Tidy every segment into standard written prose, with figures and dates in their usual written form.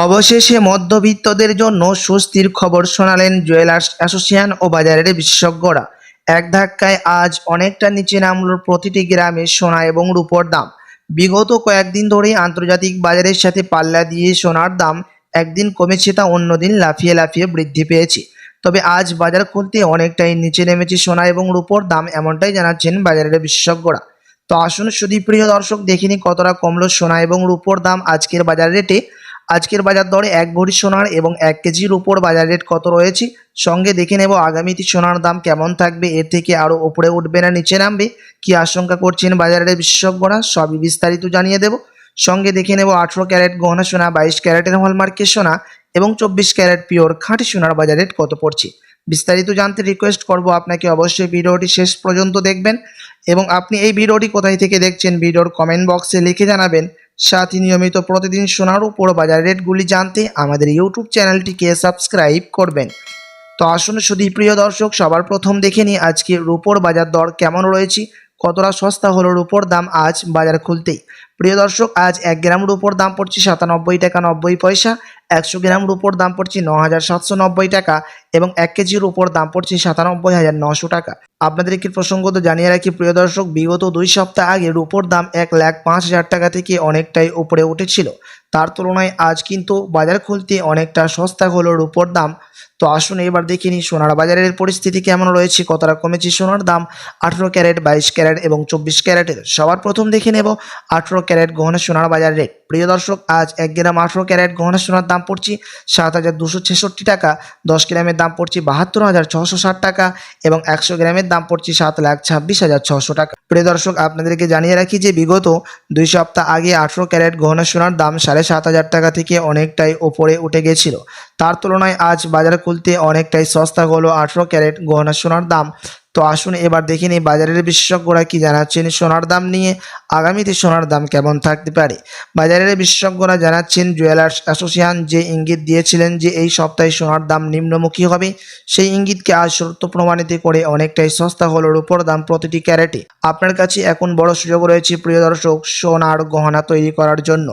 অবশেষে মধ্যবিত্তদের জন্য স্বস্তির খবর শোনালেন জুয়েলার্স অ্যাসোসিয়েশন ও বাজারের বিশেষজ্ঞরা। এক ধাক্কায় আজ অনেকটা নিচে নামল প্রতিটি গ্রামে সোনা এবং রূপোর দাম। বিগত কয়েকদিন ধরেই আন্তর্জাতিক বাজারের সাথে পাল্লা দিয়ে সোনার দাম একদিন কমেছে, তা অন্যদিন লাফিয়ে লাফিয়ে বৃদ্ধি পেয়েছে। তবে আজ বাজার খুলতে অনেকটাই নিচে নেমেছে সোনা এবং রূপোর দাম, এমনটাই জানাচ্ছেন বাজারের বিশেষজ্ঞরা। তো আসুন সুধীপ্রিয় দর্শক, দেখিনি কতটা কমলো সোনা এবং রূপোর দাম আজকের বাজার রেটে। আজকের বাজার দরে এক ভরি সোনার এবং 1 কেজির উপর বাজার রেট কত রয়েছে, সঙ্গে দেখে নেব আগামীতে সোনার দাম কেমন থাকবে, এর থেকে আরও উপরে উঠবে না নিচে নামবে, কি আশঙ্কা করছেন বাজারের বিশেষজ্ঞরা, সবই বিস্তারিত জানিয়ে দেব। সঙ্গে দেখে নেব 18 ক্যারেট গহনা সোনা, 22 ক্যারেটের হলমার্কের সোনা এবং 24 ক্যারেট পিওর খাঁটি সোনার বাজার রেট কত পড়ছে। বিস্তারিত জানতে রিকোয়েস্ট করব আপনাকে অবশ্যই ভিডিওটি শেষ পর্যন্ত দেখবেন, এবং আপনি এই ভিডিওটি কোথায় থেকে দেখছেন ভিডিওর কমেন্ট বক্সে লিখে জানাবেন। সাথে নিয়মিত প্রতিদিন সোনার উপর বাজার রেটগুলি জানতে আমাদের ইউটিউব চ্যানেলটিকে সাবস্ক্রাইব করবেন। তো আসুন সুধীপ্রিয় দর্শক, সবার প্রথম দেখে নিই আজকে রূপোর বাজার দর কেমন রয়েছে, কতটা সস্তা হলো রূপোর দাম আজ বাজার খুলতেই। প্রিয় দর্শক, আজ 1 গ্রাম রূপোর দাম পড়ছে 97 টাকা 90 পয়সা, 100 গ্রাম রূপোর দাম পড়ছে 9790 টাকা এবং 1 কেজির উপর দাম পড়ছে 97,900 টাকা। আপনাদেরকে প্রসঙ্গত জানিয়ে রাখি প্রিয় দর্শক, বিগত 2 সপ্তাহ আগে রূপোর দাম 1,05,000 টাকা থেকে অনেকটাই উপরে উঠেছিল। তার তুলনায় আজ কিন্তু বাজার খুলতে অনেকটা সস্তা হলো রূপোর দাম। তো আসুন এবার দেখে নিই সোনার বাজারের পরিস্থিতি কেমন রয়েছে, কতটা কমেছে সোনার দাম 18 ক্যারেট, 22 ক্যারেট এবং 24 ক্যারেটের। সবার প্রথম দেখে নেব 18 ক্যারেট গহনা সোনার বাজার রেট। প্রিয় দর্শক, আজ 1 গ্রাম 18 ক্যারেট গহনা সোনার দাম পড়ছে 7,266 টাকা, 10 গ্রামের দাম পড়ছে 72,660 টাকা এবং 100 গ্রামের দাম পড়ছে 7,26,600 টাকা। প্রিয় দর্শক, আপনাদেরকে জানিয়ে রাখি যে বিগত 2 সপ্তাহ আগে 18 ক্যারেট গহনা সোনার দাম 7,500 টাকা থেকে অনেকটাই ওপরে উঠে গেছিল। তার তুলনায় আজ বাজার খুলতে অনেকটাই সস্তা হলো 18 ক্যারেট গহনা সোনার দাম। তো আসুন এবার দেখে নিই বাজারের বিশেষজ্ঞরা কি জানাচ্ছেন সোনার দাম নিয়ে, আগামীতে সোনার দাম কেমন থাকতে পারে। বাজারের বিশেষজ্ঞরা জানাচ্ছেন জুয়েলার্স অ্যাসোসিয়েশন যে ইঙ্গিত দিয়েছিলেন যে এই সপ্তাহে সোনার দাম নিম্নমুখী হবে, সেই ইঙ্গিতকে আজ সত্য প্রমাণিত করে অনেকটাই সস্তা হলো রূপোর দাম প্রতিটি ক্যারেটে। আপনার কাছে এখন বড় সুযোগ রয়েছে প্রিয় দর্শক সোনার গহনা তৈরি করার জন্য।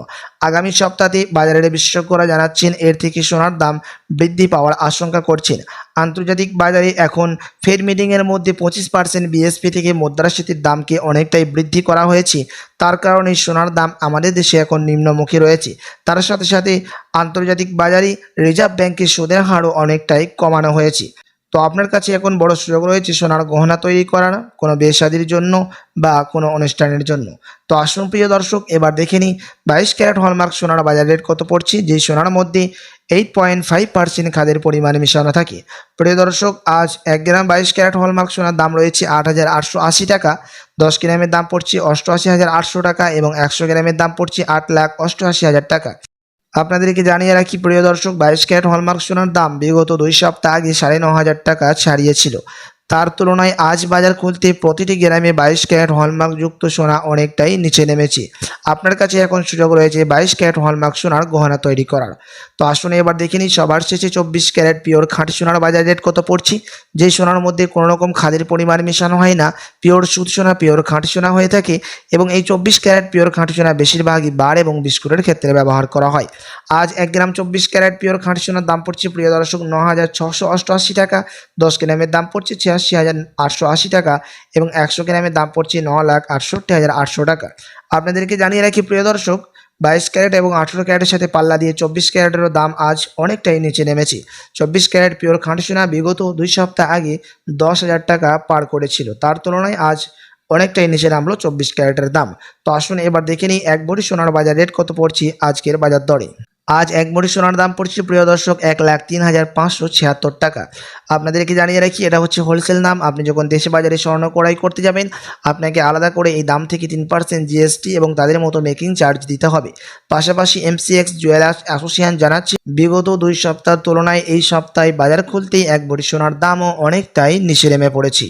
আগামী সপ্তাহে বাজারের বিশেষজ্ঞরা জানাচ্ছেন এর থেকে সোনার দাম বৃদ্ধি পাওয়ার আশঙ্কা করছেন। আন্তর্জাতিক বাজারে এখন ফেড মিটিংয়ের মধ্যে 25% বিএসপি থেকে মুদ্রাস্ফীতির দামকে অনেকটাই বৃদ্ধি করা হয়েছে। তার কারণে সোনার দাম আমাদের দেশে এখন নিম্নমুখী রয়েছে। তার সাথে সাথে আন্তর্জাতিক বাজারে রিজার্ভ ব্যাংকের সুদের হারও অনেকটাই কমানো হয়েছে। তো আপনার কাছে এখন বড় সুযোগ রয়েছে সোনার গহনা তৈরি করার, কোনো বিয়ে শাদির জন্য বা কোনো অনুষ্ঠানের জন্য। তো আসুন প্রিয় দর্শক এবার দেখে নিই 22 ক্যারেট হলমার্ক সোনার বাজার রেট কত পড়ছে, যেই সোনার মধ্যে 8.5% খাদের পরিমাণ মিশানো থাকে। প্রিয় দর্শক, আজ 1 গ্রাম 22 ক্যারেট হলমার্ক সোনার দাম রয়েছে 8,880 টাকা, 10 গ্রামের দাম পড়ছে 88,800 টাকা এবং 100 গ্রামের দাম পড়ছে 8,88,000 টাকা। আপনাদেরকে জানিয়ে রাখি প্রিয় দর্শক, 22 ক্যারেট হলমার্ক সোনার দাম বিগত 2 সপ্তাহ আগে 9,500 টাকা ছাড়িয়েছিল। তার তুলনায় আজ বাজার খুলতে প্রতিটি গ্রামে 22 ক্যারেট হলমার্কযুক্ত সোনা অনেকটাই নিচে নেমেছে। আপনার কাছে এখন সুযোগ রয়েছে 22 ক্যারেট হলমার্ক সোনার গহনা তৈরি করার। তো আসুন এবার দেখে নিই সবার শেষে 24 ক্যারেট পিওর খাঁটি সোনার বাজার রেট কত পড়ছে, যেই সোনার মধ্যে কোনো রকম খাদের পরিমাণ মেশানো হয় না, পিওর সুদ সোনা, পিওর খাঁটি সোনা হয়ে থাকে এবং এই 24 ক্যারেট পিওর খাঁটি সোনা বেশিরভাগই বার এবং বিস্কুটের ক্ষেত্রে ব্যবহার করা হয়। আজ 1 গ্রাম 24 ক্যারেট পিওর খাঁটি সোনার দাম পড়ছে প্রিয় দর্শক 9,688 টাকা, 10 গ্রামের দাম পড়ছে 86,880 টাকা এবং 100 গ্রামের দাম পড়ছে 9,68,800 টাকা। আপনাদেরকে জানিয়ে রাখি প্রিয় দর্শক, 22 ক্যারেট এবং 18 ক্যারেটের সাথে পাল্লা দিয়ে 24 ক্যারেটেরও দাম আজ অনেকটাই নিচে নেমেছে। 24 ক্যারেট পিওর খাঁটি সোনা বিগত 2 সপ্তাহ আগে 10,000 টাকা পার করেছিল, তার তুলনায় আজ অনেকটাই নিচে নামলো 24 ক্যারেটের দাম। তো আসুন এবার দেখে নিই 1 ভরি সোনার বাজার রেট কত পড়ছে আজকের বাজার দরে। আজ 1 ভরি সোনার দাম পড়ছে প্রিয় দর্শক 1,03,576 টাকা। আপনাদেরকে জানিয়ে রাখি এটা হচ্ছে হোলসেল দাম। আপনি যখন দেশে বাজারে স্বর্ণ ক্রয় করতে যাবেন আপনাকে আলাদা করে এই দাম থেকে 3% জিএসটি এবং তাদের মতো মেকিং চার্জ দিতে হবে। পাশাপাশি এমসিএক্স জুয়েলার্স অ্যাসোসিয়েশন জানাচ্ছে বিগত 2 সপ্তাহের তুলনায় এই সপ্তাহে বাজার খুলতেই 1 ভরি সোনার দামও অনেকটাই নিচে নেমে পড়েছে।